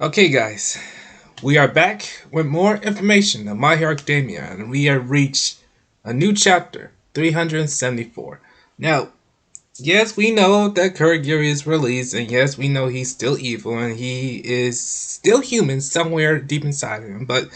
Okay, guys, we are back with more information on My Hero Academia, and we have reached a new chapter, 374. Now, yes, we know that Kurogiri is released, and yes, we know he's still evil, and he is still human somewhere deep inside him, but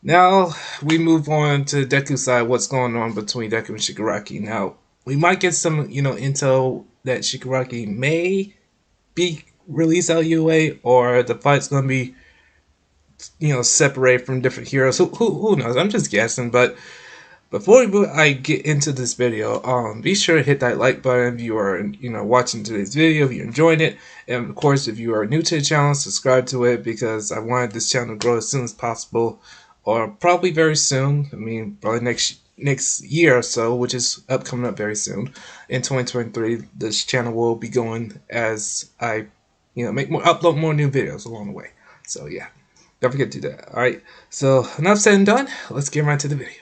now we move on to Deku's side, what's going on between Deku and Shigaraki. Now, we might get some, intel that Shigaraki may be released out of UA, or the fight's going to be separate from different heroes. Who knows? I'm just guessing. But before I get into this video, be sure to hit that like button if you are watching today's video, if you're enjoying it, and of course if you are new to the channel, subscribe to it because I wanted this channel to grow as soon as possible, or probably very soon. I mean, probably next year or so, which is coming up very soon in 2023. This channel will be going as I upload more new videos along the way. So yeah. Don't forget to do that. Alright, so enough said and done. Let's get right to the video.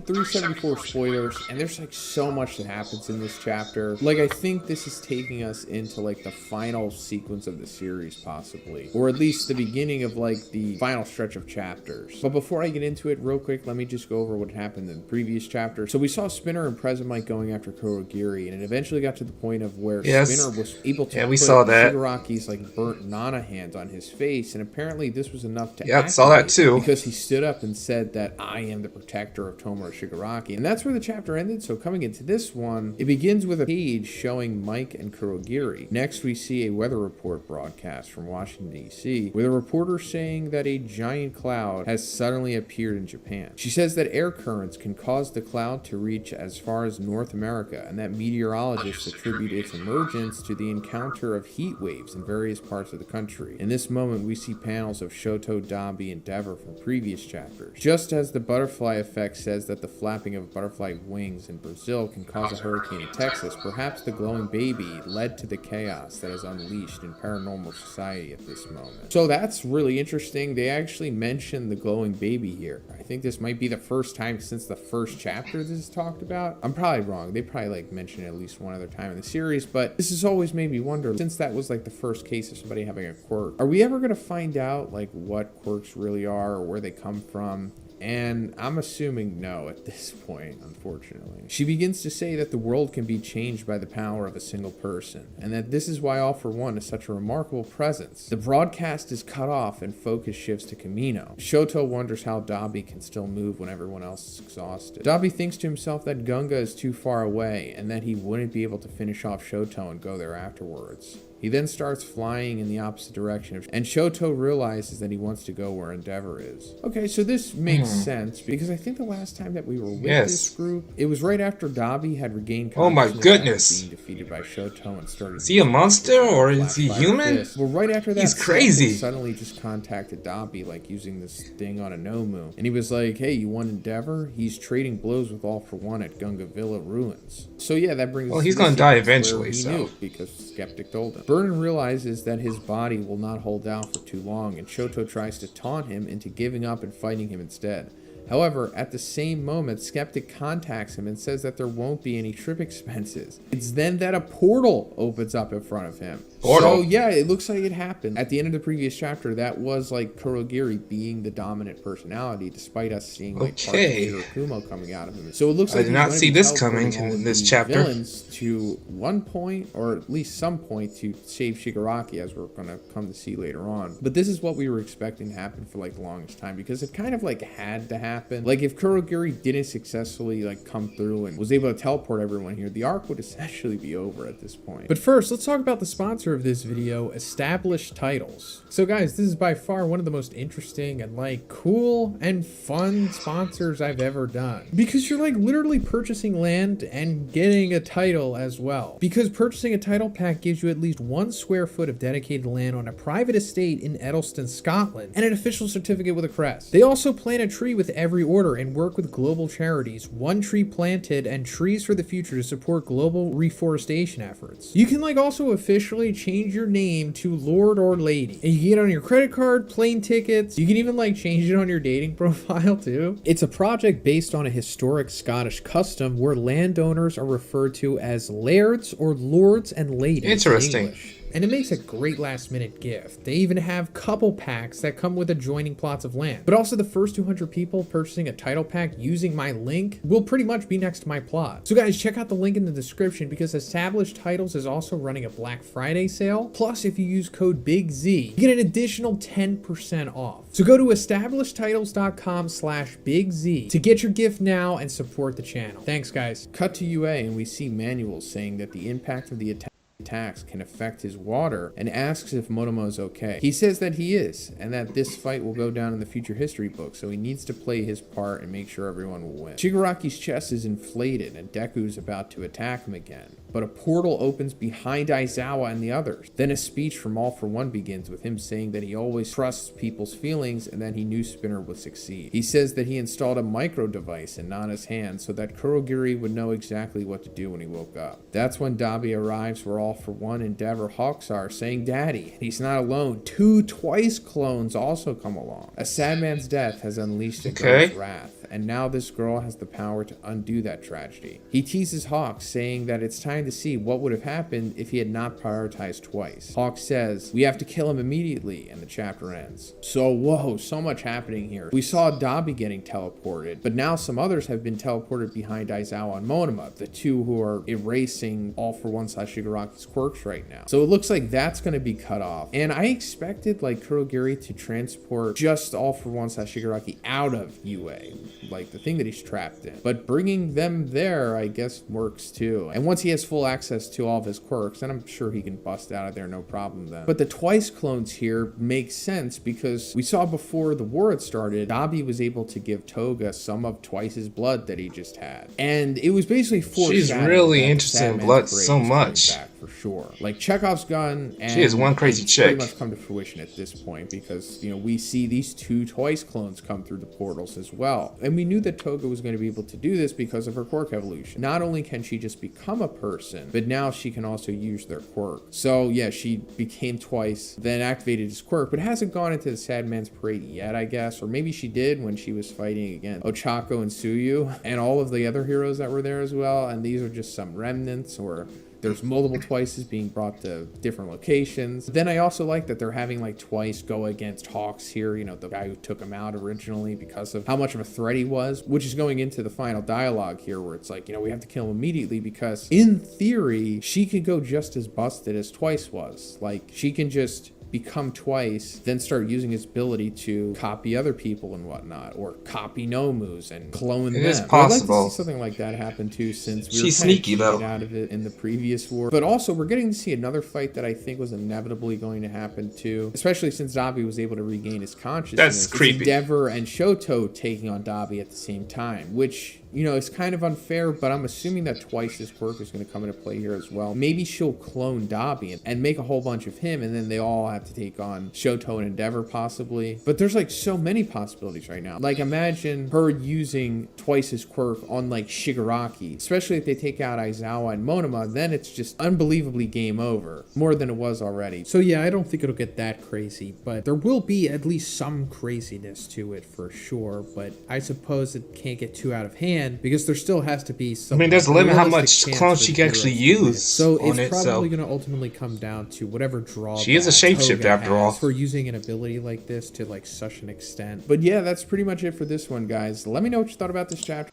374 spoilers, and there's like so much that happens in this chapter. Like, I think this is taking us into like the final sequence of the series, possibly, or at least the beginning of like the final stretch of chapters. But before I get into it real quick, let me just go over what happened in the previous chapter. So we saw Spinner and Present going after Kurogiri, and it eventually got to the point of where Spinner was able to put Shigaraki's like burnt Nana hand on his face, and apparently this was enough to activate, saw that too, because he stood up and said that I am the protector of Tomura Shigaraki. And that's where the chapter ended. So coming into this one, it begins with a page showing Mike and Kurogiri. Next, we see a weather report broadcast from Washington, D.C., with a reporter saying that a giant cloud has suddenly appeared in Japan. She says that air currents can cause the cloud to reach as far as North America, and that meteorologists attribute its emergence to the encounter of heat waves in various parts of the country. In this moment, we see panels of Shoto, Dabi, and Dever from previous chapters. Just as the butterfly effect says that the flapping of butterfly wings in Brazil can cause a hurricane in Texas, perhaps the glowing baby led to the chaos that is unleashed in paranormal society at this moment. So that's really interesting. They actually mentioned the glowing baby here. I think this might be the first time since the first chapter this is talked about. I'm probably wrong. They probably like mentioned it at least one other time in the series, but this has always made me wonder, since that was like the first case of somebody having a quirk, are we ever going to find out like what quirks really are or where they come from? And I'm assuming no at this point, unfortunately. She begins to say that the world can be changed by the power of a single person, and that this is why All for One is such a remarkable presence. The broadcast is cut off and focus shifts to Kamino. Shoto wonders how Dabi can still move when everyone else is exhausted. Dabi thinks to himself that Gunga is too far away, and that he wouldn't be able to finish off Shoto and go there afterwards. He then starts flying in the opposite direction, and Shoto realizes that he wants to go where Endeavor is. Okay, so this makes sense, because I think the last time that we were with this group, it was right after Dabi had regained consciousness. Oh my goodness! Being defeated by Shoto and started. Is he a monster or is he human? Well, right after that, he's crazy. Suddenly just contacted Dabi, like using this thing on a Nomu, and he was like, "Hey, you want Endeavor? He's trading blows with All for One at Gunga Villa Ruins." So yeah, that brings. Well, he's gonna die eventually. He knew, because Skeptic told him. Vernon realizes that his body will not hold out for too long, and Shoto tries to taunt him into giving up and fighting him instead. However, at the same moment, Skeptic contacts him and says that there won't be any trip expenses. It's then that a portal opens up in front of him. Portal. So yeah, it looks like it happened. At the end of the previous chapter, that was like Kurogiri being the dominant personality, despite us seeing like parts of Hirakumo coming out of him. So it looks like I did not see this coming in this chapter. Villains to one point, or at least some point, to save Shigaraki, as we're going to come to see later on. But this is what we were expecting to happen for like the longest time, because it kind of like had to happen. Like if Kurogiri didn't successfully like come through and was able to teleport everyone here, the arc would essentially be over at this point. But first, let's talk about the sponsor of this video, Established Titles. So guys, this is by far one of the most interesting and like cool and fun sponsors I've ever done, because you're like literally purchasing land and getting a title as well, because purchasing a title pack gives you at least 1 square foot of dedicated land on a private estate in Edelston, Scotland, and an official certificate with a crest. They also plant a tree with every order and work with global charities, 1 tree planted and trees for the future, to support global reforestation efforts. You can like also officially change your name to Lord or Lady, and you can get it on your credit card, plane tickets. You can even like change it on your dating profile too. It's a project based on a historic Scottish custom where landowners are referred to as lairds or lords and ladies. Interesting. and it makes a great last minute gift. They even have couple packs that come with adjoining plots of land. But also the first 200 people purchasing a title pack using my link will pretty much be next to my plot. So guys, check out the link in the description because Established Titles is also running a Black Friday sale. Plus, if you use code BIGZ, you get an additional 10% off. So go to establishedtitles.com/BigZ to get your gift now and support the channel. Thanks guys. Cut to UA and we see manuals saying that the impact of the attacks can affect his water and asks if Monoma is okay. He says that he is and that this fight will go down in the future history book, so he needs to play his part and make sure everyone will win. Shigaraki's chest is inflated and Deku is about to attack him again, but a portal opens behind Aizawa and the others. Then a speech from All For One begins with him saying that he always trusts people's feelings and that he knew Spinner would succeed. He says that he installed a micro device in Nana's hand so that Kurogiri would know exactly what to do when he woke up. That's when Dabi arrives where All For One and Endeavor Hawks are saying daddy. He's not alone. 2 Twice clones also come along. A sad man's death has unleashed a girl's wrath, and now this girl has the power to undo that tragedy. He teases Hawks, saying that it's time to see what would have happened if he had not prioritized Twice. Hawks says, we have to kill him immediately, and the chapter ends. So whoa, so much happening here. We saw Dabi getting teleported, but now some others have been teleported behind Aizawa and Monoma, the two who are erasing All For One / Shigaraki's quirks right now. So it looks like that's going to be cut off. And I expected like Kurogiri to transport just All For One / Shigaraki out of UA, like the thing that he's trapped in. But bringing them there, I guess, works too. And once he has full access to all of his quirks, then I'm sure he can bust out of there no problem then. But the Twice clones here make sense because we saw before the war had started, Dabi was able to give Toga some of Twice's blood that he just had. And it was basically foreshadowed. She's really interested in blood so much. For sure. Like Chekhov's gun, and she is one crazy chick. Pretty much come to fruition at this point because, you know, we see these 2 Twice clones come through the portals as well. And we knew that Toga was going to be able to do this because of her quirk evolution. Not only can she just become a person, but now she can also use their quirk. So yeah, she became Twice, then activated his quirk, but hasn't gone into the Sad Man's Parade yet, I guess. Or maybe she did when she was fighting against Ochako and Tsuyu and all of the other heroes that were there as well. And these are just some remnants, or there's multiple Twices being brought to different locations. Then I also like that they're having like Twice go against Hawks here, you know, the guy who took him out originally because of how much of a threat he was, which is going into the final dialogue here where it's like, you know, we have to kill him immediately because in theory, she could go just as busted as Twice was. Like she can just become Twice, then start using his ability to copy other people and whatnot, or copy Nomus and clone them. It is possible. I'd like to see something like that happen too, since we were she's sneaky though out of it in the previous war. But also, we're getting to see another fight that I think was inevitably going to happen too, especially since Dabi was able to regain his consciousness. That's creepy. Endeavor and Shoto taking on Dabi at the same time, which, you know, it's kind of unfair, but I'm assuming that Twice's quirk is going to come into play here as well. Maybe she'll clone Dabi and make a whole bunch of him, and then they all have to take on Shoto and Endeavor possibly. But there's like so many possibilities right now. Like imagine her using Twice's quirk on like Shigaraki, especially if they take out Aizawa and Monoma, then it's just unbelievably game over, more than it was already. So yeah, I don't think it'll get that crazy, but there will be at least some craziness to it for sure. But I suppose it can't get too out of hand because there still has to be some. I mean, there's a limit how much clones she can actually use. So it's probably going to ultimately come down to whatever draw. She is a shapeshifter after all. For using an ability like this to like such an extent. But yeah, that's pretty much it for this one, guys. Let me know what you thought about this chapter.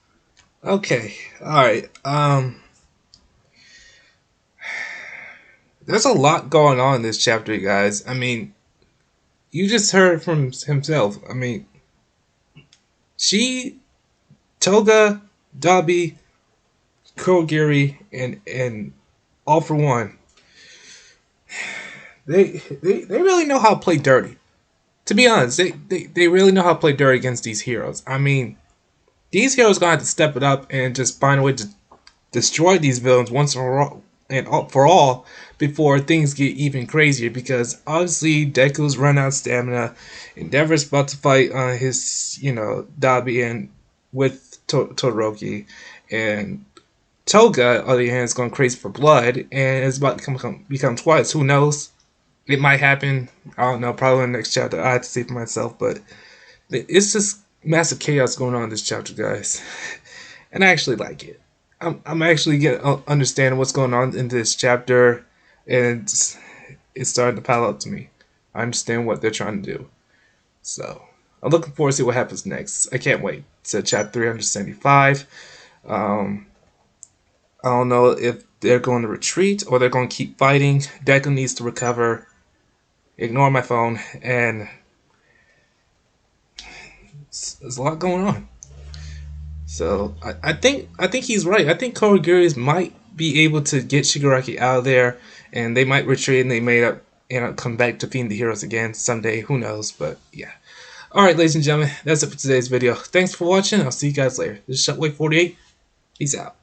Okay, all right. There's a lot going on in this chapter, guys. I mean, you just heard from himself. I mean, Toga, Dabi, Kurogiri, and All For One. They really know how to play dirty. To be honest, they really know how to play dirty against these heroes. I mean, these heroes gonna have to step it up and just find a way to destroy these villains once and for all before things get even crazier. Because obviously Deku's run out of stamina. Endeavor's about to fight on his, Dabi and with Todoroki, and Toga, on the other hand, is going crazy for blood and is about to become Twice. Who knows? It might happen. I don't know. Probably in the next chapter. I have to see for myself. But it's just massive chaos going on in this chapter, guys. And I actually like it. I'm actually understanding what's going on in this chapter. And it's starting to pile up to me. I understand what they're trying to do. So I'm looking forward to see what happens next. I can't wait. To chapter 375. Um, I don't know if they're going to retreat or they're going to keep fighting. Deku needs to recover. Ignore my phone, and there's a lot going on. So I think he's right. I think Korogiri might be able to get Shigaraki out of there, and they might retreat, and they may come back to defeat the heroes again someday. Who knows? But yeah. All right, ladies and gentlemen, that's it for today's video. Thanks for watching. I'll see you guys later. This is Shotwave 48. Peace out.